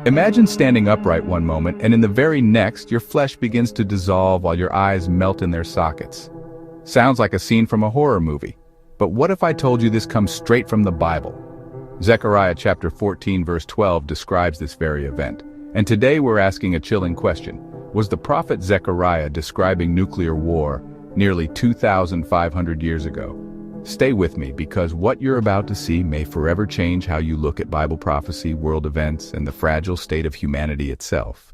Imagine standing upright one moment and in the very next, your flesh begins to dissolve while your eyes melt in their sockets. Sounds like a scene from a horror movie. But what if I told you this comes straight from the Bible? Zechariah chapter 14 verse 12 describes this very event. And today we're asking a chilling question. Was the prophet Zechariah describing nuclear war nearly 2,500 years ago? Stay with me because what you're about to see may forever change how you look at Bible prophecy, world events, and the fragile state of humanity itself.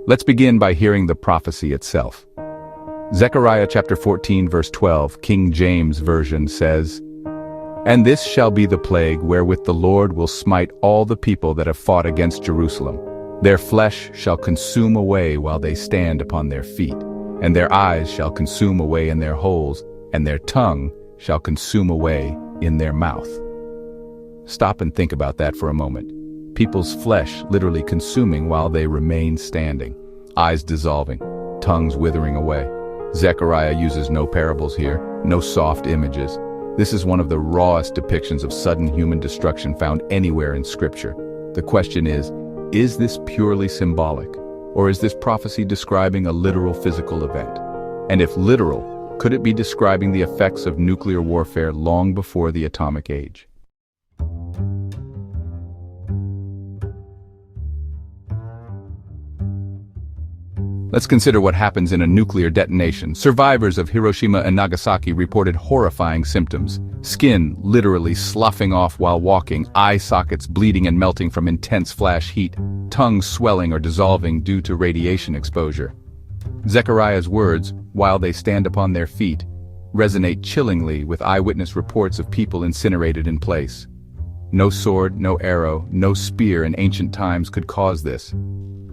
Let's begin by hearing the prophecy itself. Zechariah chapter 14 verse 12, King James Version says, "And this shall be the plague wherewith the Lord will smite all the people that have fought against Jerusalem. Their flesh shall consume away while they stand upon their feet, and their eyes shall consume away in their holes, and their tongue shall consume away in their mouth." Stop and think about that for a moment. People's flesh literally consuming while they remain standing, eyes dissolving, tongues withering away. Zechariah uses no parables here, no soft images. This is one of the rawest depictions of sudden human destruction found anywhere in Scripture. The question is this purely symbolic, or is this prophecy describing a literal physical event? And if literal, could it be describing the effects of nuclear warfare long before the atomic age? Let's consider what happens in a nuclear detonation. Survivors of Hiroshima and Nagasaki reported horrifying symptoms. Skin literally sloughing off while walking, eye sockets bleeding and melting from intense flash heat, tongues swelling or dissolving due to radiation exposure. Zechariah's words, "while they stand upon their feet," resonate chillingly with eyewitness reports of people incinerated in place. No sword, no arrow, no spear in ancient times could cause this.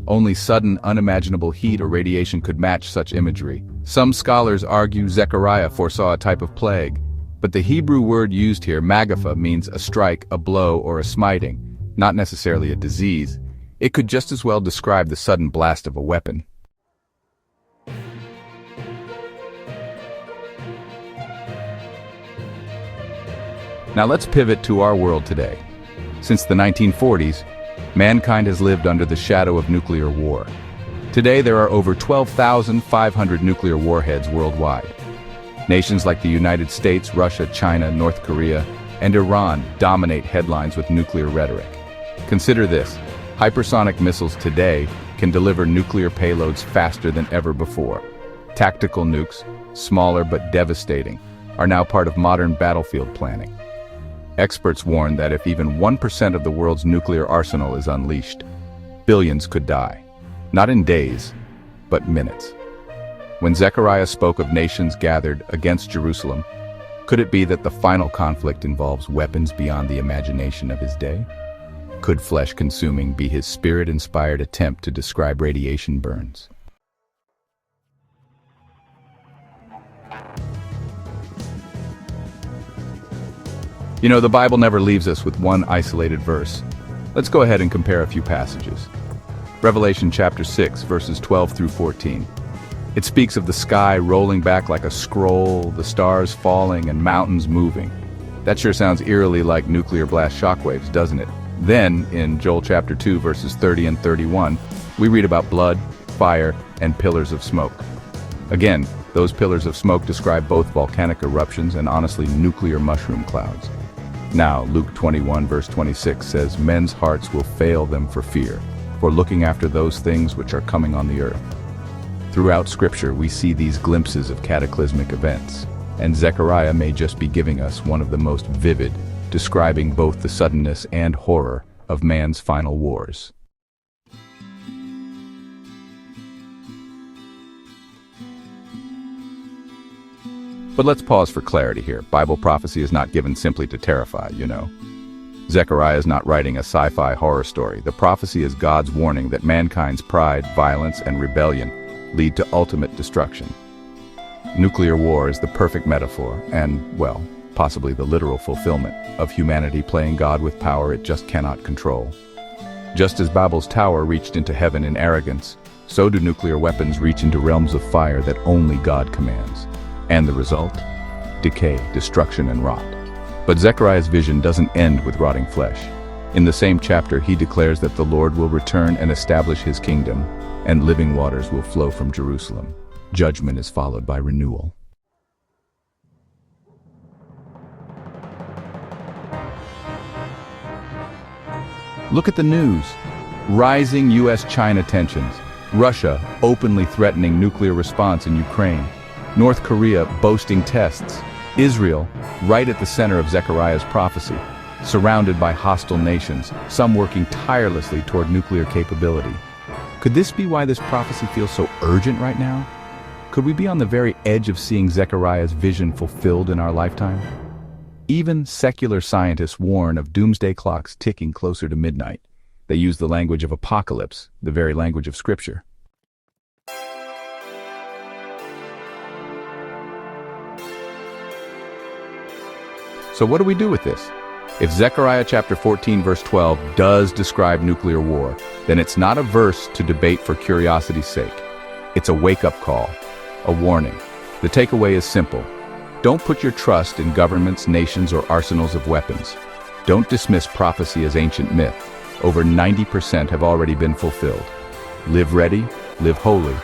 Only sudden, unimaginable heat or radiation could match such imagery. Some scholars argue Zechariah foresaw a type of plague, but the Hebrew word used here, magapha, means a strike, a blow, or a smiting, not necessarily a disease. It could just as well describe the sudden blast of a weapon. Now let's pivot to our world today. Since the 1940s, mankind has lived under the shadow of nuclear war. Today there are over 12,500 nuclear warheads worldwide. Nations like the United States, Russia, China, North Korea, and Iran dominate headlines with nuclear rhetoric. Consider this: hypersonic missiles today can deliver nuclear payloads faster than ever before. Tactical nukes, smaller but devastating, are now part of modern battlefield planning. Experts warn that if even 1% of the world's nuclear arsenal is unleashed, billions could die. Not in days, but minutes. When Zechariah spoke of nations gathered against Jerusalem, could it be that the final conflict involves weapons beyond the imagination of his day? Could flesh-consuming be his spirit-inspired attempt to describe radiation burns? You know, the Bible never leaves us with one isolated verse. Let's go ahead and compare a few passages. Revelation chapter 6, verses 12 through 14. It speaks of the sky rolling back like a scroll, the stars falling, and mountains moving. That sure sounds eerily like nuclear blast shockwaves, doesn't it? Then, in Joel chapter 2, verses 30 and 31, we read about blood, fire, and pillars of smoke. Again, those pillars of smoke describe both volcanic eruptions and honestly nuclear mushroom clouds. Now, Luke 21 verse 26 says, "Men's hearts will fail them for fear, for looking after those things which are coming on the earth." Throughout Scripture, we see these glimpses of cataclysmic events, and Zechariah may just be giving us one of the most vivid, describing both the suddenness and horror of man's final wars. But let's pause for clarity here. Bible prophecy is not given simply to terrify, you know. Zechariah is not writing a sci-fi horror story. The prophecy is God's warning that mankind's pride, violence, and rebellion lead to ultimate destruction. Nuclear war is the perfect metaphor and, well, possibly the literal fulfillment of humanity playing God with power it just cannot control. Just as Babel's tower reached into heaven in arrogance, so do nuclear weapons reach into realms of fire that only God commands. And the result? decay, destruction, and rot. But Zechariah's vision doesn't end with rotting flesh. In the same chapter, he declares that the Lord will return and establish his kingdom, and living waters will flow from Jerusalem. Judgment is followed by renewal. Look at the news. Rising U.S.-China tensions. Russia openly threatening nuclear response in Ukraine. North Korea boasting tests. Israel, right at the center of Zechariah's prophecy, surrounded by hostile nations, some working tirelessly toward nuclear capability. Could this be why this prophecy feels so urgent right now? Could we be on the very edge of seeing Zechariah's vision fulfilled in our lifetime? Even secular scientists warn of doomsday clocks ticking closer to midnight. They use the language of apocalypse, the very language of Scripture. So what do we do with this? If Zechariah chapter 14 verse 12 does describe nuclear war, then it's not a verse to debate for curiosity's sake. It's a wake-up call, a warning. The takeaway is simple. Don't put your trust in governments, nations, or arsenals of weapons. Don't dismiss prophecy as ancient myth. Over 90% have already been fulfilled. Live ready, live holy,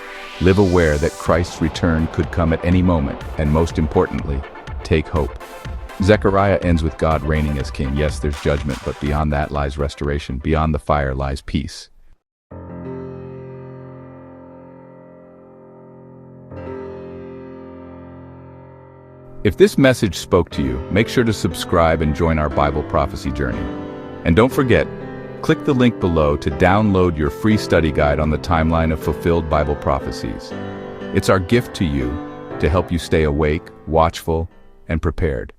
live aware that Christ's return could come at any moment, and most importantly, take hope. Zechariah ends with God reigning as king. Yes, there's judgment, but beyond that lies restoration. Beyond the fire lies peace. If this message spoke to you, make sure to subscribe and join our Bible prophecy journey. And don't forget, click the link below to download your free study guide on the timeline of fulfilled Bible prophecies. It's our gift to you to help you stay awake, watchful, and prepared.